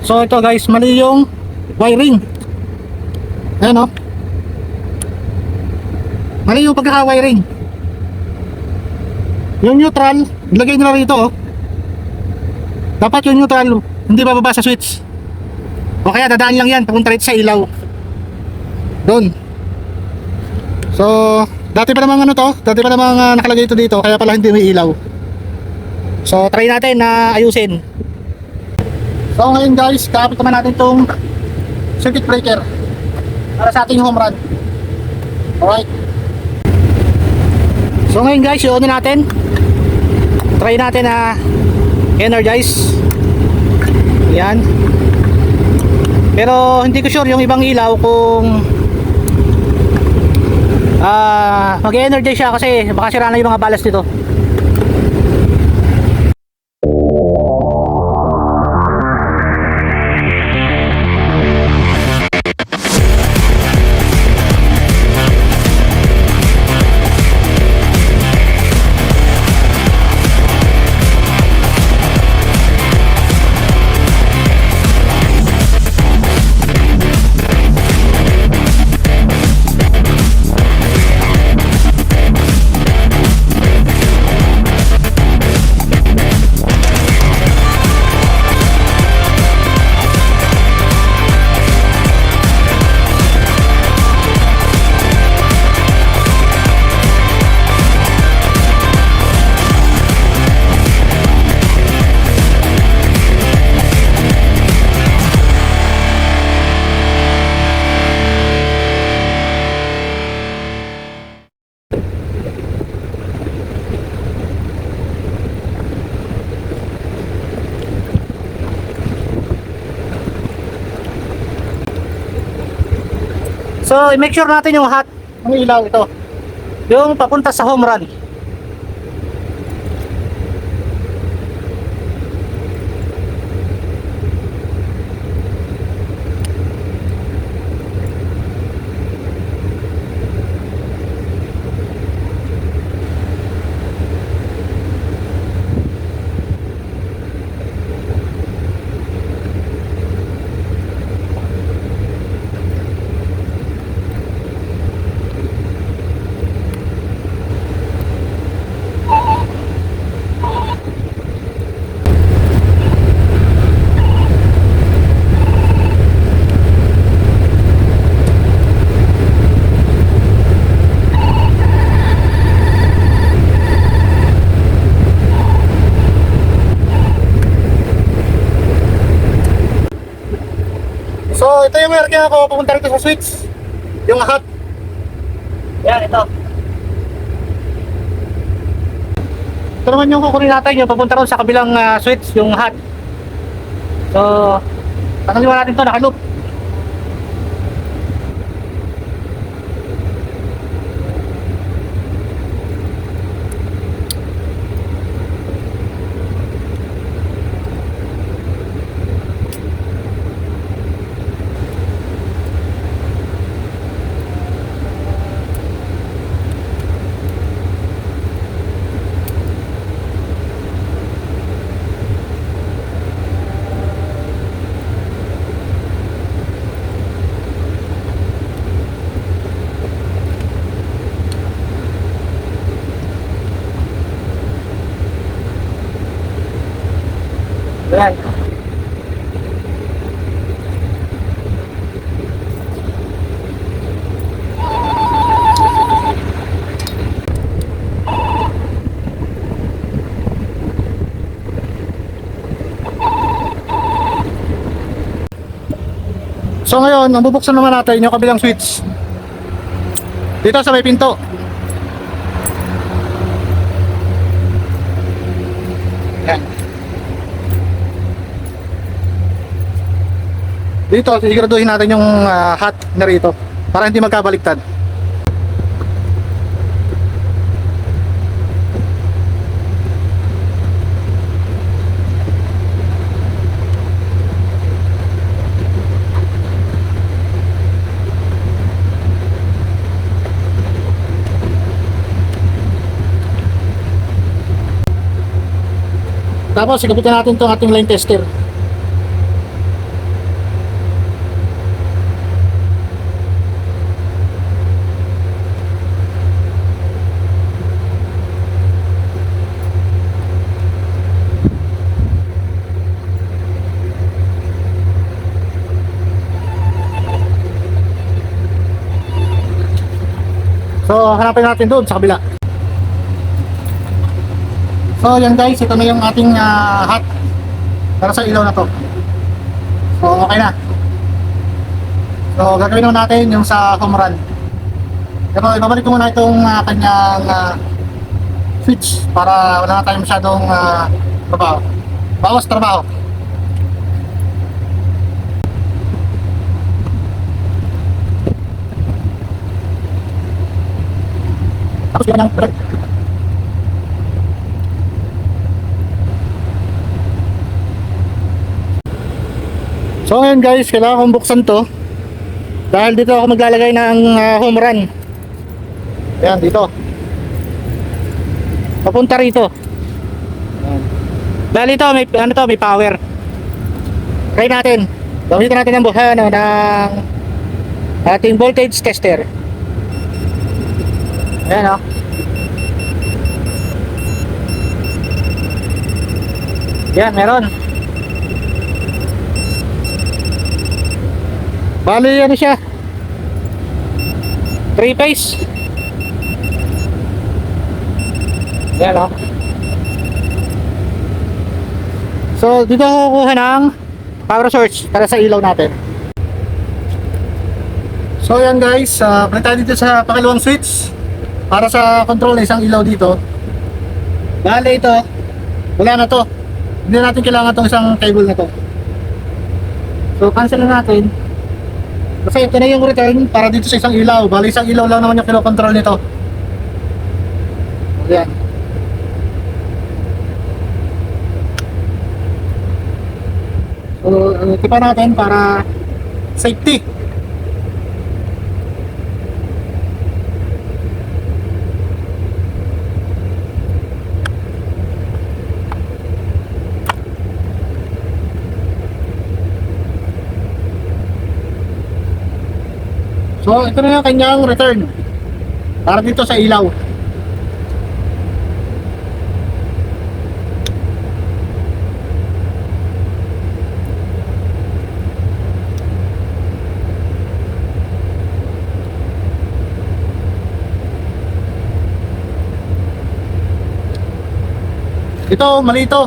So ito guys, mali yung wiring. Ayan o. Mali yung pagkaka-wiring. Yung neutral, ilagay nila rito oh. Dapat yung neutral hindi bababa sa switch. O kaya dadaan lang yan, papunta rito sa ilaw. Doon. So, dati pa namang ano to, dati pa namang nakalagay ito dito, kaya pala hindi may ilaw. So, try natin na ayusin. So, ngayon guys, kapit naman natin itong circuit breaker para sa ating home run. Alright. So, ngayon guys, i-on na natin. Try natin na energize. Yan. Pero hindi ko sure yung ibang ilaw kung mag-energize siya kasi baka sira na yung mga balas nito. So, i-make sure natin yung hot ng ilaw ito. Yung papunta sa home run. So, ito yung meron kaya ako pupunta rito sa switch. Yung hot. Yan, ito. Ito naman yung kukunin natin, yung papunta ron sa kabilang switch, yung hot. So, tanggalin natin ito, nakaloop. Ayan. So ngayon, ang bubuksan naman natin yung kabilang switch. Dito sa may pinto. Ayan. Dito, siguraduhin natin yung hot na rito para hindi magkabaliktad. Tapos, ikapitan natin itong ating line tester. hanapin natin doon sa kabila. So yan guys, ito na yung ating hot para sa ilaw na to. So okay na. So gagawin naman natin yung sa home run. Pero ibabalik ko muna itong kanyang switch para wala na tayong masyadong trabaho. Bawas trabaho. Tapos yun yung so ngayon guys, kailangan kong buksan to dahil dito ako maglalagay ng home run. Ayan, dito papunta rito. Dahil ito may, ano to, may power. Try natin. Gamitin natin ng ating voltage tester. Ayan o. Yan, meron. Bali, ano siya? 3 phase. Yan o. So, dito ako kukuha ng power source para sa ilaw natin. So, yan guys. Balik tayo dito sa pakalawang switch para sa control na isang ilaw dito. Bali, ito. Wala na to. Hindi natin kailangan itong isang cable na to. So, cancel na natin. Kasi ito na yung return para dito sa isang ilaw. Bali, isang ilaw lang naman yung kinokontrol nito. Ayan. So, tipa natin para safety. So, ito na yung kanyang return para dito sa ilaw. Ito, mali ito.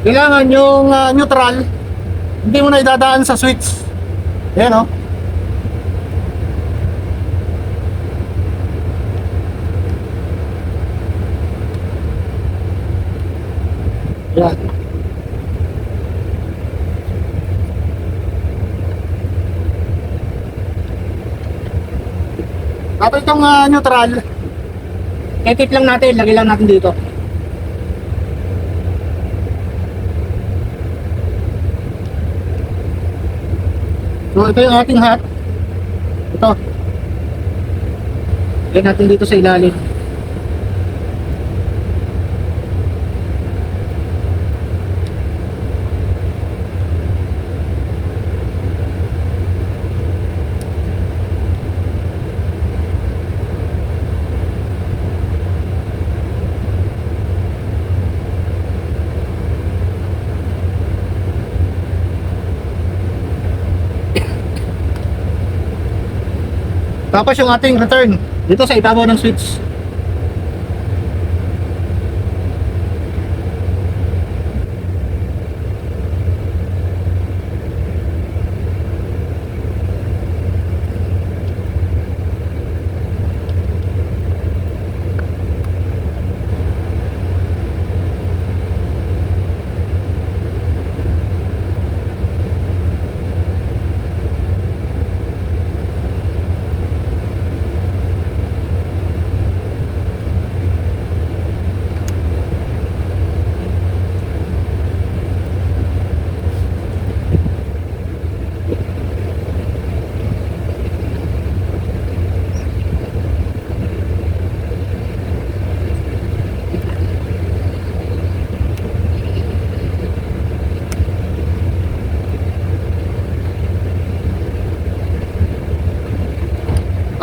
Kailangan yung neutral, hindi mo na idadaan sa switch. Ayan o. Ayan. Tapos itong neutral, edit lang natin, lagay lang natin dito. So ito yung ating hot. Ito. Lagyan natin dito sa ilalim. Tapos yung ating return dito sa ibabaw ng switch.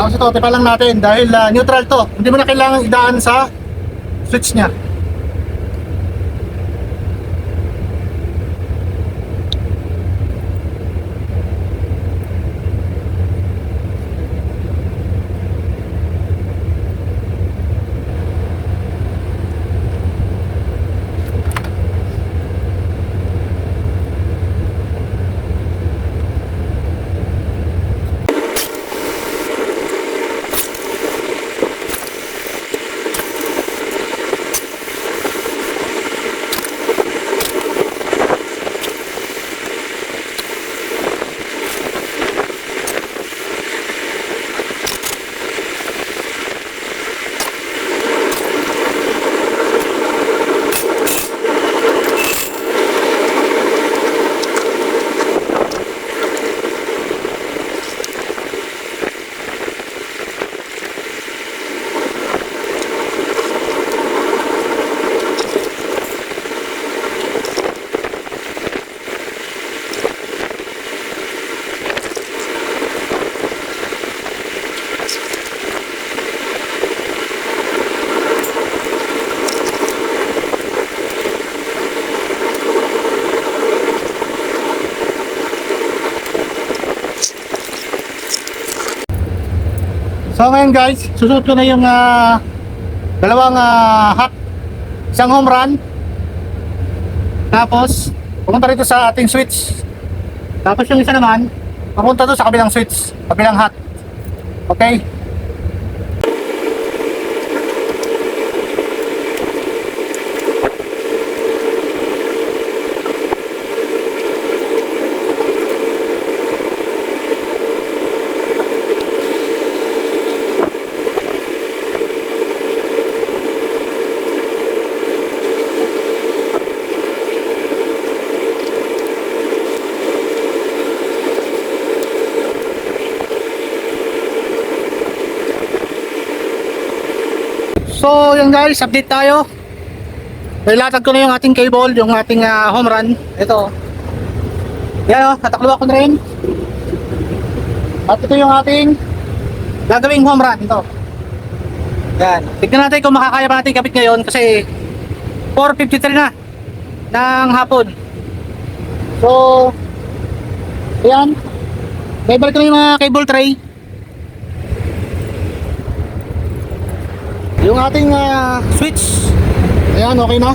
Tapos ito, tipa lang natin dahil neutral to. Hindi mo na kailangan idaan sa switch niya. So ngayon guys, susunod ko na yung dalawang hot, isang home run. Tapos pumunta rito sa ating switch. Tapos yung isa naman papunta doon sa kabilang switch, kabilang hot. Okay. So yun guys, update tayo. Nilatag ko na yung ating cable, yung ating home run. Ito. Yan natakluwa ko na rin. At ito yung ating gagawing home run. Ito. Yan. Tignan natin kung makakaya pa natin kapit ngayon kasi 4:53 na ng hapon. So ayan. May balik ko na yung mga cable tray. Yung ating switch, ayan, okay na.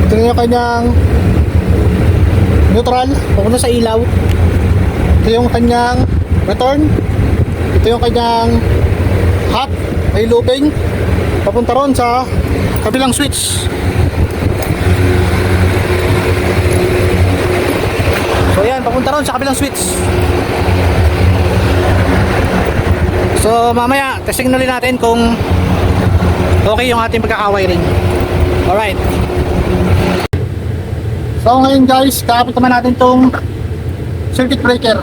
Ito na yung kanyang neutral, papunta sa ilaw. Ito yung kanyang return. Ito yung kanyang hot, may looping, papunta ron sa kabilang switch. So ayan, papunta ron sa kabilang switch. So mamaya, testing na rin natin kung okay yung ating pagkaka-wiring. Alright. So ngayon guys, kakapit naman natin tong circuit breaker.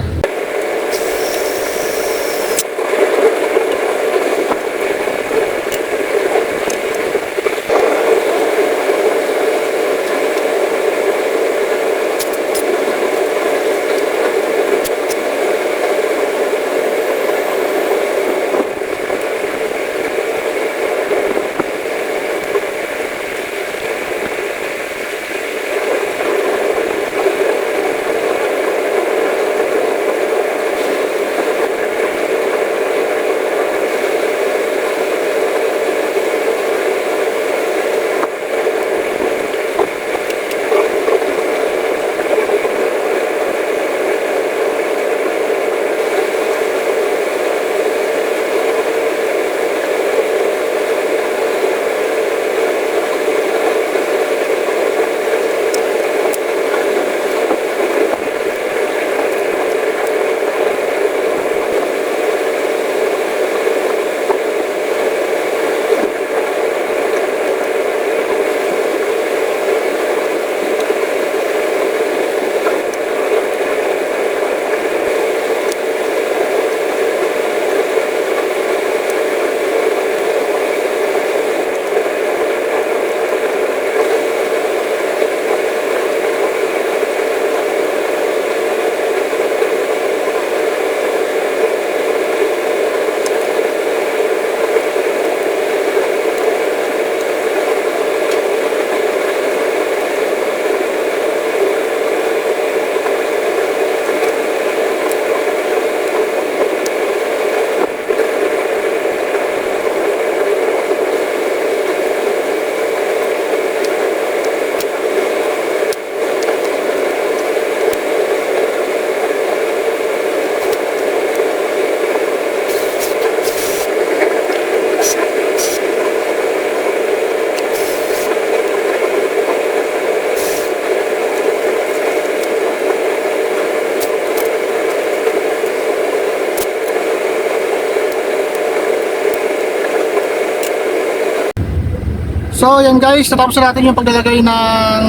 So yan guys, natapos na natin yung paglalagay ng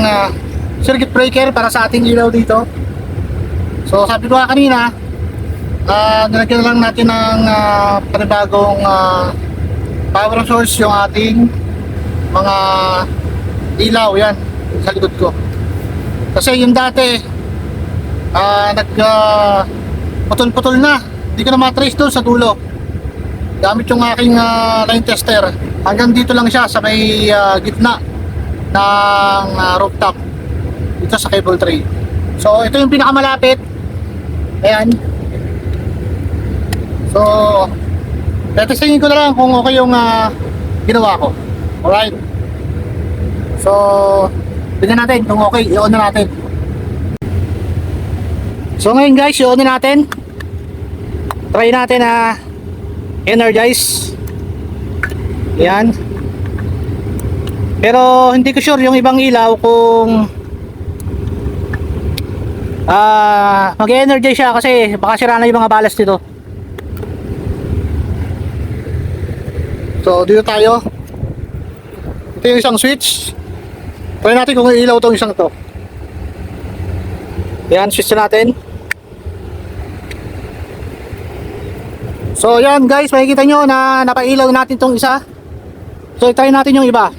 circuit breaker para sa ating ilaw dito. So sabi ko kanina, nilagyan na lang natin ng panibagong power source yung ating mga ilaw yan sa likod ko. Kasi yung dati putol-putol na, hindi ko na matrace doon sa dulo. Gamit yung aking line tester, hanggang dito lang siya sa may gitna ng rooftop dito sa cable tray. So ito yung pinakamalapit, ayan. So Testingin ko na lang kung okay yung ginawa ko. Alright. So, tignan natin kung okay, i-on na natin. So ngayon guys, i-on na natin. Try natin na energize. Yan. Pero hindi ko sure yung ibang ilaw kung mag-energize siya kasi baka sira na yung mga balas dito. So dito tayo. Ito yung isang switch. Try natin kung ilaw tong isang to. Yan, switch natin. So yan guys, makikita nyo na napailaw natin tong isa. So try natin yung iba.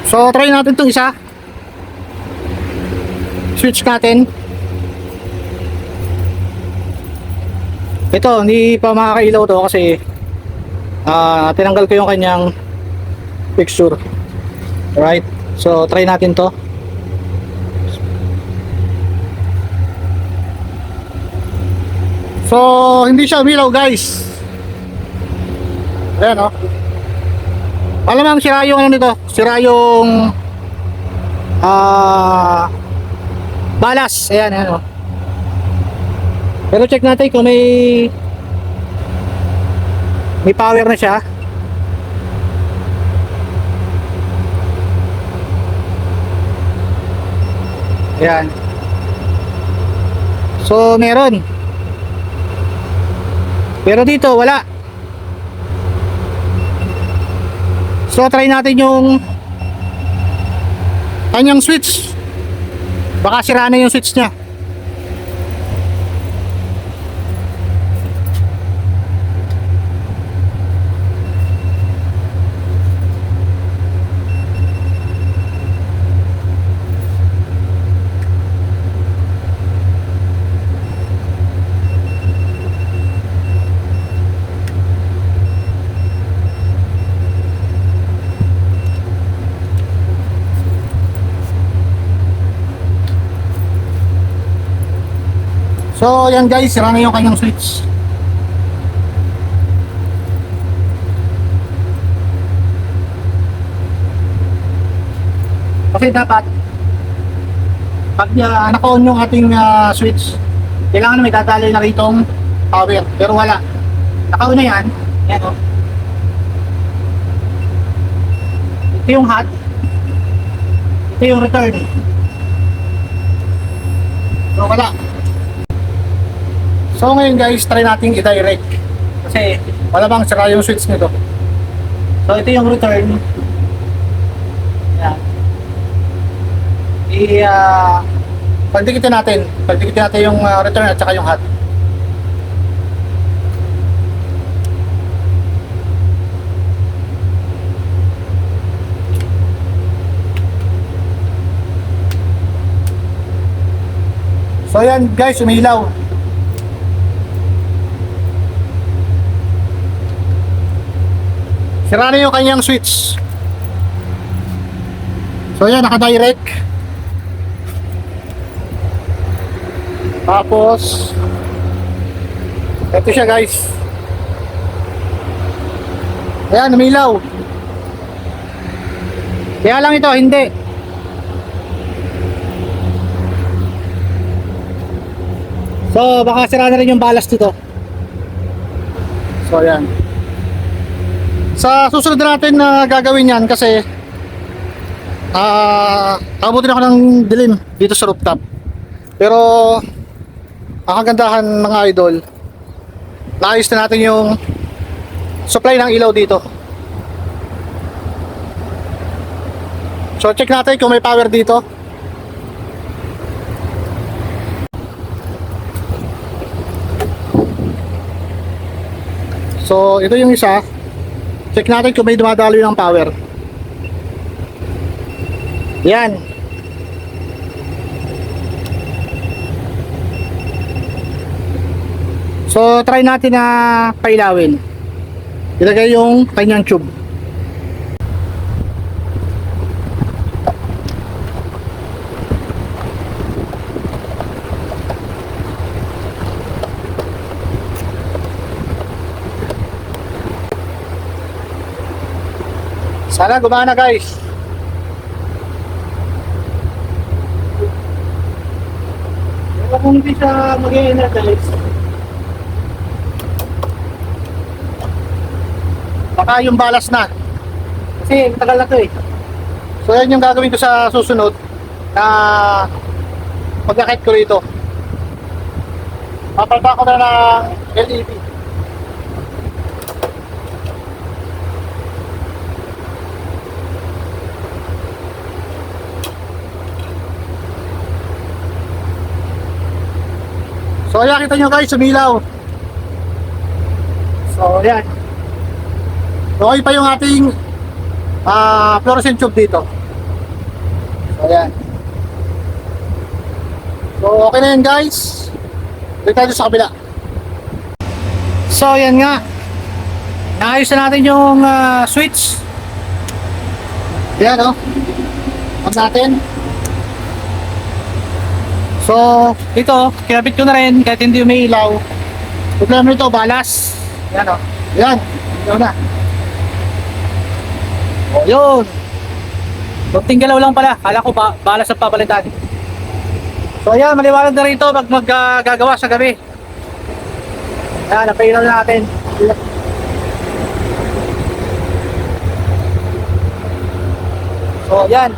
So try natin tong isa. Switch natin. Ito, hindi pa makakailaw to kasi tinanggal ko yung kanyang fixture. Alright, so try natin to. So hindi siya umilaw guys. Ayan o. Malamang sira yung ano nito, sira yung balas. Ayan, ayan o. Pero check natin kung may power na siya. Ayan. So meron. Pero dito wala. So try natin yung kanyang switch. Baka sira na yung switch niya. So yan guys, sira na yung kanyang switch. Kasi dapat pag naka-on yung ating switch, kailangan na may dadali na ritong power. Pero wala. Naka-on na yan. Yan o. Ito yung hot. Ito yung return. So wala. So ngayon guys, try natin i-direct kasi wala bang sira yung switch nito. So ito yung return. Yan. Pagdikitin natin yung return at saka yung hot. So yan guys, umilaw. Sira na yung kanyang switch. So yan, naka-direct. Tapos ito siya guys. Ayan, umilaw. Kaya lang ito, hindi. So baka sira na rin yung balas dito. So ayan. Sa susunod natin na gagawin yan kasi abutin ako ng dilim dito sa rooftop. Pero ang kagandahan mga idol, naayos na natin yung supply ng ilaw dito. So check natin kung may power dito. So ito yung isa. Check natin kung may dumadaloy ng power. Yan. So try natin na pailawin. Ilagay yung kanyang tube. Sana gumana guys. Pero kung hindi siya mag-i-energize, baka yung balas na. Kasi tagal na to eh. So yan yung gagawin ko sa susunod na pagkakit ko rito. Papalta ko na ng LED. So ayan, kita nyo guys, sumilaw. So ayan. Okay pa yung ating fluorescent tube dito. So ayan. So okay na yan guys. Dito tayo sa kabila. So ayan nga. Naayos na natin yung switch. Ayan o. On natin. So, ito, kinabit ko na rin kahit hindi umiilaw. Problema nito, balas. Yan o. Yan. Ilaw na. O, yun. Kunting galaw lang pala. Kala ko balas ang papalitan. So, ayan, maliwanag na rito pag maggagawa sa gabi. Ayan, napailaw na natin. So, ayan.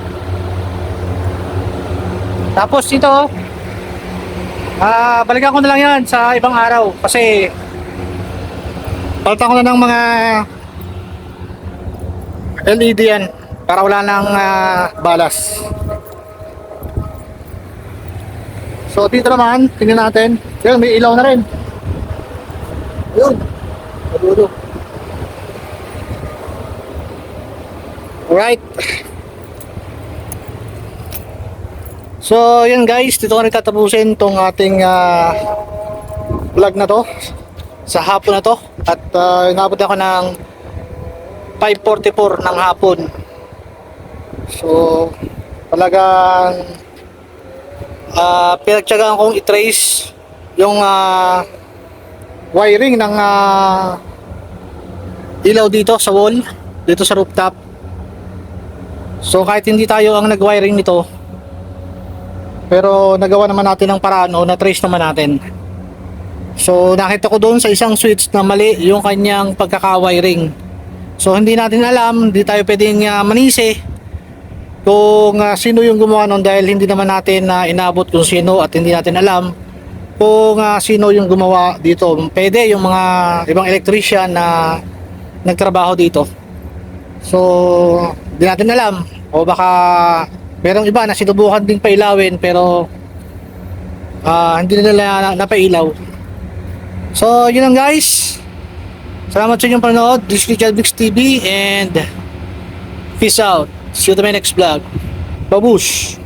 Tapos ito, balikan ko na lang yan sa ibang araw kasi palitan ko na ng mga LED yan para wala nang balas. So dito naman, tingnan natin. Yun, may ilaw na rin. Yun. Madudo. Alright. So yun guys, dito ko nagtatapusin tong ating vlog na to sa hapon na to. At inabot ako ng 5:44 ng hapon. So talagang pinagtyagaan kong i-trace yung wiring ng ilaw dito sa wall, dito sa rooftop. So kahit hindi tayo ang nag-wiring nito, pero nagawa naman natin ng paraan o na-trace naman natin. So nakita ko doon sa isang switch na mali yung kanyang pagkaka-wiring. So hindi natin alam, hindi tayo pwedeng manisi kung sino yung gumawa nun dahil hindi naman natin inabot kung sino at hindi natin alam kung sino yung gumawa dito. Pwede yung mga ibang electrician na nagtrabaho dito. So hindi natin alam o baka merong iba na sinubukan ding pailawin pero hindi nila napailaw. So yun lang guys. Salamat sa inyong panonood. This is Jalvix TV and peace out. See you to my next vlog. Babush!